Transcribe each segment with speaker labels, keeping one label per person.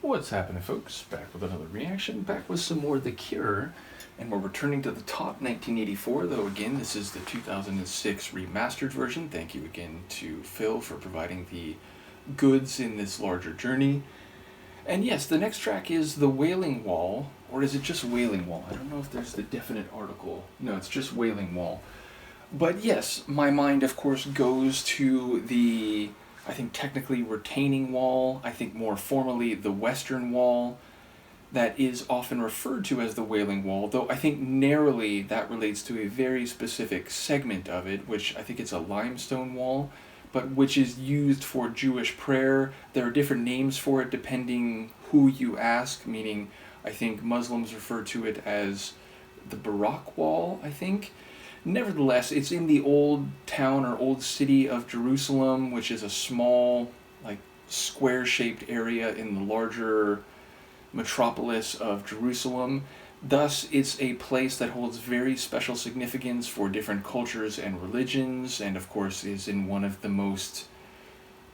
Speaker 1: What's happening, folks? Back with another reaction, back with some more The Cure, and we're returning to the top 1984, though again, this is the 2006 remastered version. Thank you again to Phil for providing the goods in this larger journey. And yes, the next track is The Wailing Wall, or is it just Wailing Wall? I don't know if there's the definite article. No, it's just Wailing Wall. But yes, my mind, of course, goes to the, I think technically retaining wall, I think more formally the Western Wall, that is often referred to as the Wailing Wall, though I think narrowly that relates to a very specific segment of it, which I think it's a limestone wall, but which is used for Jewish prayer. There are different names for it depending who you ask, meaning I think Muslims refer to it as the Barak Wall, I think. Nevertheless, it's in the old town or old city of Jerusalem, which is a small, like, square-shaped area in the larger metropolis of Jerusalem. Thus, it's a place that holds very special significance for different cultures and religions, and of course is in one of the most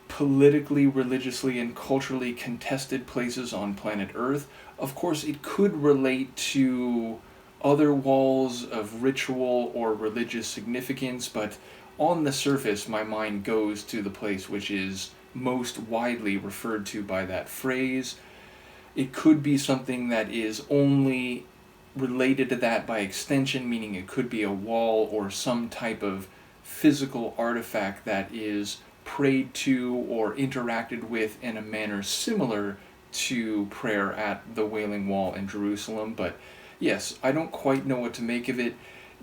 Speaker 1: politically, religiously, and culturally contested places on planet Earth. Of course, it could relate to other walls of ritual or religious significance, but on the surface my mind goes to the place which is most widely referred to by that phrase. It could be something that is only related to that by extension, meaning it could be a wall or some type of physical artifact that is prayed to or interacted with in a manner similar to prayer at the Wailing Wall in Jerusalem. But yes, I don't quite know what to make of it,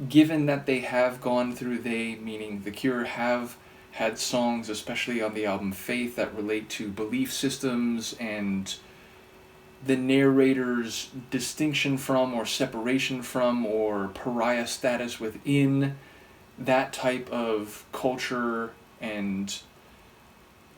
Speaker 1: given that they have gone through, they, meaning The Cure, have had songs, especially on the album Faith, that relate to belief systems and the narrator's distinction from or separation from or pariah status within that type of culture and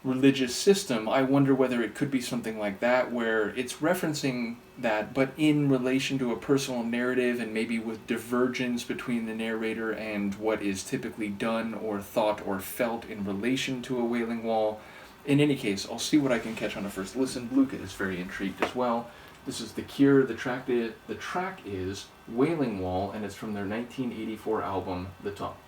Speaker 1: religious system. I wonder whether it could be something like that, where it's referencing that, but in relation to a personal narrative and maybe with divergence between the narrator and what is typically done or thought or felt in relation to a Wailing Wall. In any case, I'll see what I can catch on a first listen. Luca is very intrigued as well. This is The Cure. The track is Wailing Wall, and it's from their 1984 album, The Top.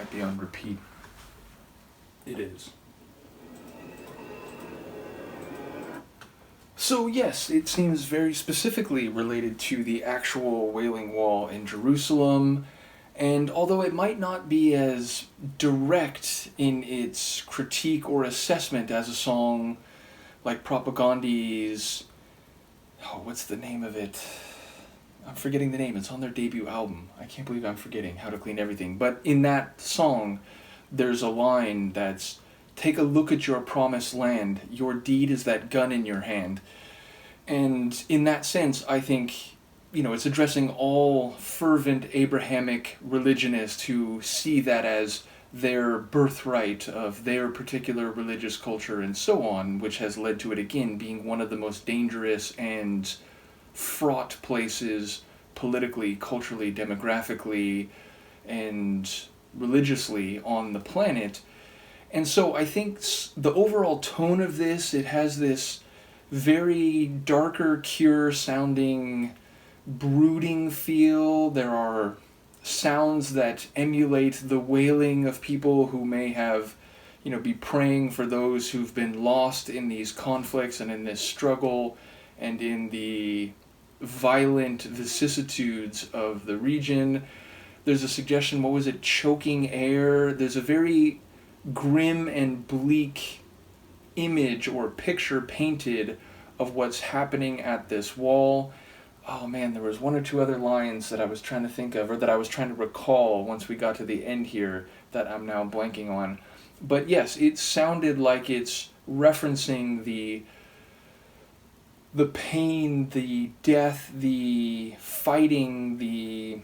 Speaker 1: might be on repeat. It is. So yes, it seems very specifically related to the actual Wailing Wall in Jerusalem, and although it might not be as direct in its critique or assessment as a song like Propagandi's, oh, what's the name of it? I'm forgetting the name. It's on their debut album. I can't believe I'm forgetting How to Clean Everything. But in that song, there's a line that's, "Take a look at your promised land. Your deed is that gun in your hand." And in that sense, I think, it's addressing all fervent Abrahamic religionists who see that as their birthright of their particular religious culture and so on, which has led to it again being one of the most dangerous and fraught places politically, culturally, demographically, and religiously on the planet. And so I think the overall tone of this, it has this very darker, Cure sounding, brooding feel. There are sounds that emulate the wailing of people who may have, be praying for those who've been lost in these conflicts and in this struggle and in the violent vicissitudes of the region. There's a suggestion, what was it, choking air? There's a very grim and bleak image or picture painted of what's happening at this wall. Oh man, there was one or two other lines that I was trying to think of, or that I was trying to recall once we got to the end here that I'm now blanking on. But yes, it sounded like it's referencing the pain, the death, the fighting, the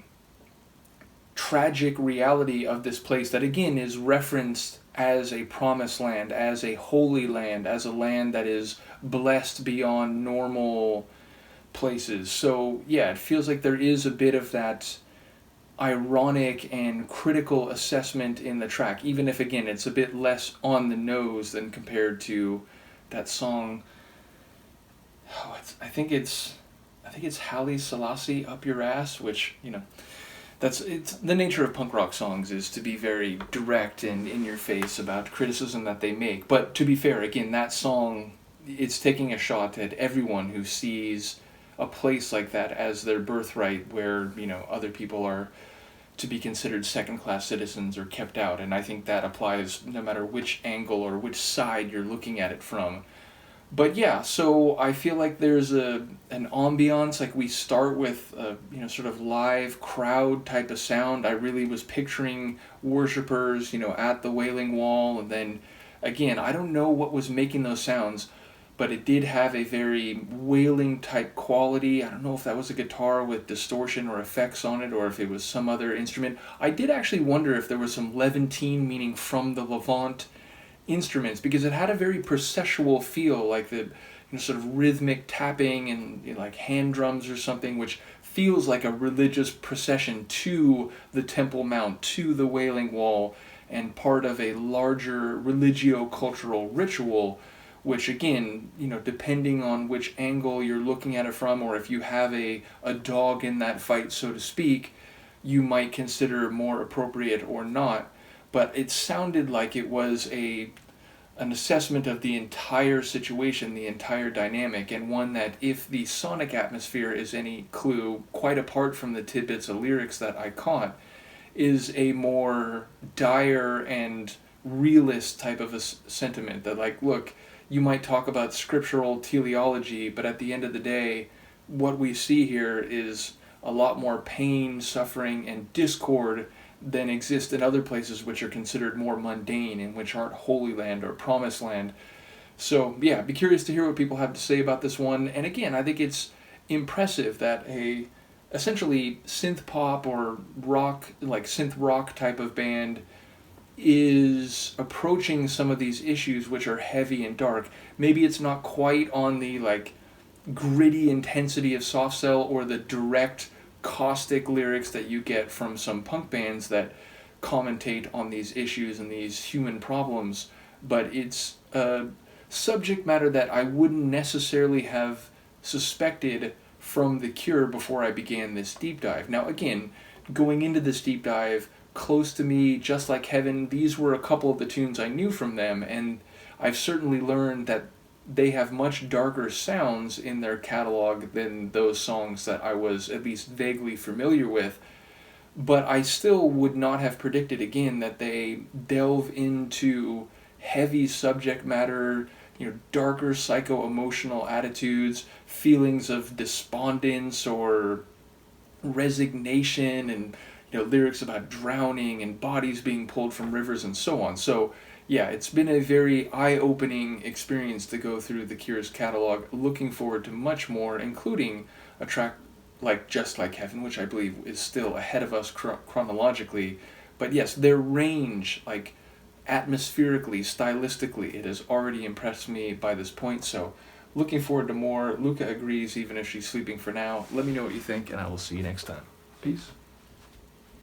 Speaker 1: tragic reality of this place that again is referenced as a promised land, as a holy land, as a land that is blessed beyond normal places. So yeah, it feels like there is a bit of that ironic and critical assessment in the track, even if again it's a bit less on the nose than compared to that song. I think it's Haile Selassie, Up Your Ass, which, it's the nature of punk rock songs is to be very direct and in your face about criticism that they make. But to be fair, again, that song, it's taking a shot at everyone who sees a place like that as their birthright, where, other people are to be considered second-class citizens or kept out. And I think that applies no matter which angle or which side you're looking at it from. But yeah, so I feel like there's an ambiance, like we start with a sort of live crowd type of sound. I really was picturing worshipers, at the Wailing Wall, and then again, I don't know what was making those sounds, but it did have a very wailing type quality. I don't know if that was a guitar with distortion or effects on it, or if it was some other instrument. I did actually wonder if there was some Levantine, meaning from the Levant, instruments, because it had a very processual feel, like the sort of rhythmic tapping and like hand drums or something, which feels like a religious procession to the Temple Mount, to the Wailing Wall, and part of a larger religio-cultural ritual, which again, depending on which angle you're looking at it from, or if you have a dog in that fight, so to speak, you might consider more appropriate or not. But it sounded like it was an assessment of the entire situation, the entire dynamic, and one that, if the sonic atmosphere is any clue, quite apart from the tidbits of lyrics that I caught, is a more dire and realist type of a sentiment. That, like, look, you might talk about scriptural teleology, but at the end of the day, what we see here is a lot more pain, suffering, and discord than exist in other places which are considered more mundane and which aren't Holy Land or Promised Land. So yeah, be curious to hear what people have to say about this one. And again, I think it's impressive that a essentially synth pop or rock, like synth rock type of band is approaching some of these issues which are heavy and dark. Maybe it's not quite on the like gritty intensity of Soft Cell or the direct caustic lyrics that you get from some punk bands that commentate on these issues and these human problems, but it's a subject matter that I wouldn't necessarily have suspected from The Cure before I began this deep dive. Now again, going into this deep dive, Close to Me, Just Like Heaven, these were a couple of the tunes I knew from them, and I've certainly learned that they have much darker sounds in their catalog than those songs that I was at least vaguely familiar with. But I still would not have predicted again that they delve into heavy subject matter, darker psycho-emotional attitudes, feelings of despondence or resignation, and lyrics about drowning and bodies being pulled from rivers and so on. So yeah, it's been a very eye-opening experience to go through The Cure's catalog. Looking forward to much more, including a track like Just Like Heaven, which I believe is still ahead of us chronologically. But yes, their range, like atmospherically, stylistically, it has already impressed me by this point. So looking forward to more. Luca agrees, even if she's sleeping for now. Let me know what you think, and I will see you next time. Peace.